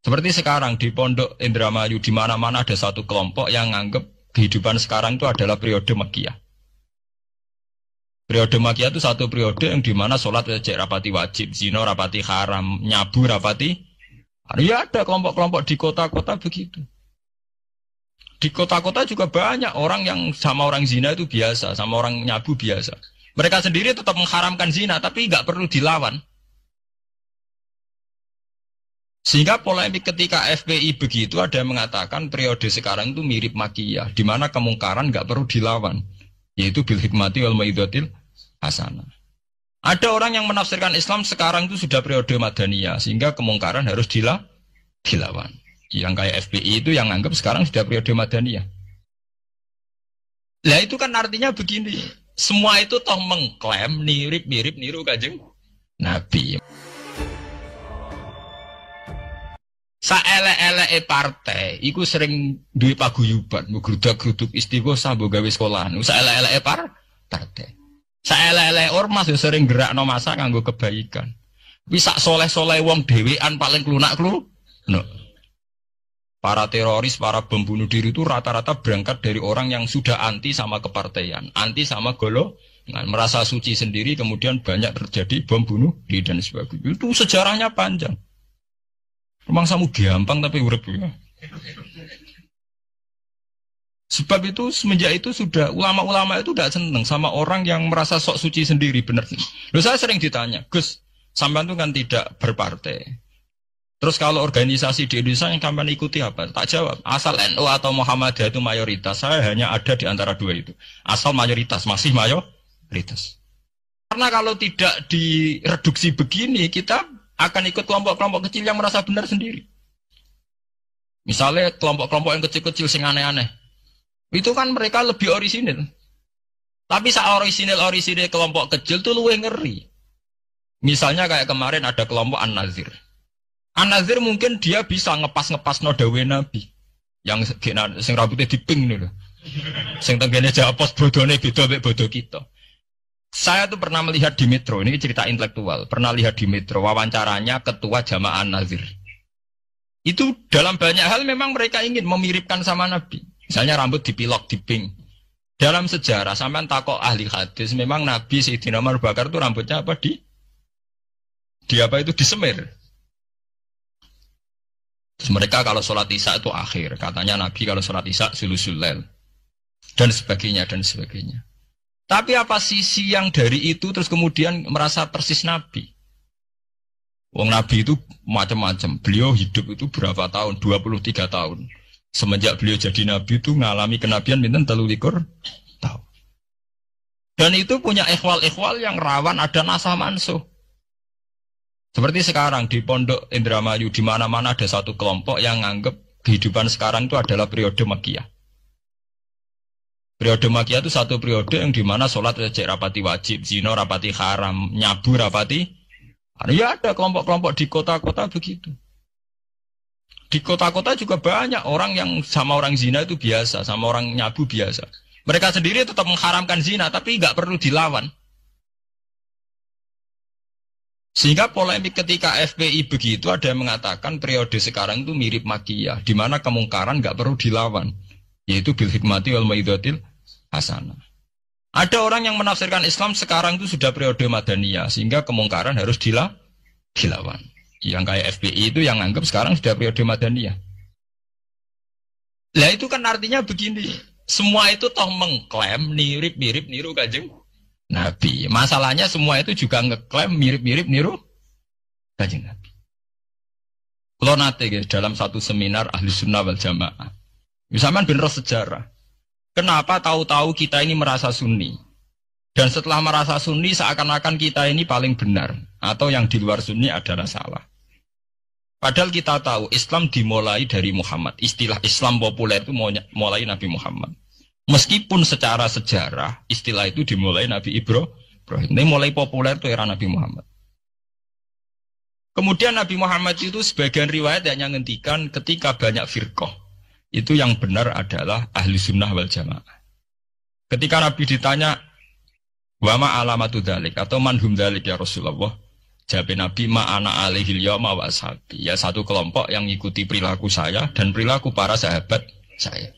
Seperti sekarang di Pondok Indramayu di mana-mana ada satu kelompok yang nganggap kehidupan sekarang itu adalah periode Makkiyah. Periode Makkiyah itu satu periode yang dimana sholat wajib rapati wajib, zina rapati haram, nyabu rapati. Ya ada kelompok-kelompok di kota-kota begitu. Di kota-kota juga banyak orang yang sama orang zina itu biasa, sama orang nyabu biasa. Mereka sendiri tetap mengharamkan zina, tapi nggak perlu dilawan. Sehingga polemik ketika FPI begitu ada yang mengatakan periode sekarang itu mirip Makkiyah, di mana kemungkaran nggak perlu dilawan, yaitu bil hikmati wal mau'izatil hasanah. Ada orang yang menafsirkan Islam sekarang itu sudah periode Madaniyah, sehingga kemungkaran harus dilawan. Yang kayak FPI itu yang anggap sekarang sudah periode Madaniyah. Lah itu kan artinya begini, semua itu toh mengklaim mirip niru Kanjeng Nabi. Saelek-eleke partai iku sering duwe paguyuban, ngrudak-gruduk istighosah mbok gawe sekolahan. Saelek-eleke partai. Saelek-eleke ormas yo sering gerakno masa kanggo kebaikan. Wis sak soleh-soleh wong dhewean paling klunak-kluk. No. Para teroris, para bom bunuh diri itu rata-rata berangkat dari orang yang sudah anti sama kepartaian, anti sama golongan, merasa suci sendiri, kemudian banyak terjadi bom bunuh diri dan sebagainya. Itu sejarahnya panjang. Memang samu gampang tapi urip ya. Sebab itu semenjak itu sudah ulama-ulama itu tidak senang sama orang yang merasa sok suci sendiri benar. Loh saya sering ditanya, Gus, sampean itu kan tidak berpartai. Terus kalau organisasi di Indonesia yang sampean ikuti apa? Tak jawab. Asal NU atau Muhammadiyah itu mayoritas, saya hanya ada di antara dua itu. Asal mayoritas, masih mayoritas. Karena kalau tidak direduksi begini, kita akan ikut kelompok-kelompok kecil yang merasa benar sendiri. Misalnya kelompok-kelompok yang kecil-kecil sing aneh-aneh. Itu kan mereka lebih orisinil. Tapi saat orisinil kelompok kecil itu luwih ngeri. Misalnya kayak kemarin ada kelompok An-Nazir. An-Nazir mungkin dia bisa ngepas no dawe Nabi. Yang sing rambutnya diping nih loh. Sing tenggene japos bodone beda mek bodo kita. Saya tuh pernah melihat di Metro, ini cerita intelektual, pernah lihat di Metro wawancaranya ketua Jamaah An-Nazir. Itu dalam banyak hal memang mereka ingin memiripkan sama Nabi. Misalnya rambut dipilok, diping. Dalam sejarah, sampean takok ahli hadis, memang Nabi Sayyidina Abu Bakar itu rambutnya apa di apa itu disemir. Terus mereka kalau sholat isya itu akhir, katanya Nabi kalau sholat isya sulusul lail. Dan sebagainya, dan sebagainya. Tapi apa sisi yang dari itu terus kemudian merasa persis Nabi? Wong Nabi itu macam-macam. Beliau hidup itu berapa tahun? 23 tahun. Semenjak beliau jadi Nabi itu ngalami kenabian minten 33 tahun. Dan itu punya ikhwal-ikhwal yang rawan ada nasah mansuh. Seperti sekarang di Pondok Indramayu di mana-mana ada satu kelompok yang nganggap kehidupan sekarang itu adalah periode Makkiyah. Periode Makkiyah itu satu periode yang dimana sholat rapati wajib, zina rapati haram, nyabu rapati. Ya ada kelompok-kelompok di kota-kota begitu. Di kota-kota juga banyak orang yang sama orang zina itu biasa, sama orang nyabu biasa. Mereka sendiri tetap mengharamkan zina, tapi nggak perlu dilawan. Sehingga polemik ketika FPI begitu ada yang mengatakan periode sekarang itu mirip Makkiyah, di mana kemungkaran nggak perlu dilawan. Yaitu bil hikmati wal mau'izatil hasanah. Ada orang yang menafsirkan Islam sekarang itu sudah periode Madaniyah, sehingga kemungkaran harus dilawan. Yang kayak FPI itu yang anggap sekarang sudah periode Madaniyah. Lah itu kan artinya begini, semua itu toh mengklaim mirip niru Kanjeng Nabi. Masalahnya semua itu juga ngeklaim mirip niru Kanjeng Nabi. Kalau nanti dalam satu seminar Ahli Sunnah wal Jamaah, misalnya bener sejarah. Kenapa tahu-tahu kita ini merasa Sunni? Dan setelah merasa Sunni seakan-akan kita ini paling benar. Atau yang di luar Sunni adalah salah. Padahal kita tahu Islam dimulai dari Muhammad. Istilah Islam populer itu mulai Nabi Muhammad. Meskipun secara sejarah istilah itu dimulai Nabi Ibrahim. Ini mulai populer itu era Nabi Muhammad. Kemudian Nabi Muhammad itu sebagian riwayat hanya ngendikan ketika banyak firqah. Itu yang benar adalah ahli sunnah wal jamaah. Ketika Nabi ditanya, wama alamatu dzalik atau manhum dzalik ya Rasulullah, Jawab Nabi, ma'ana alihil yawma wa ashabi. Ya satu kelompok yang ngikuti perilaku saya dan perilaku para sahabat saya.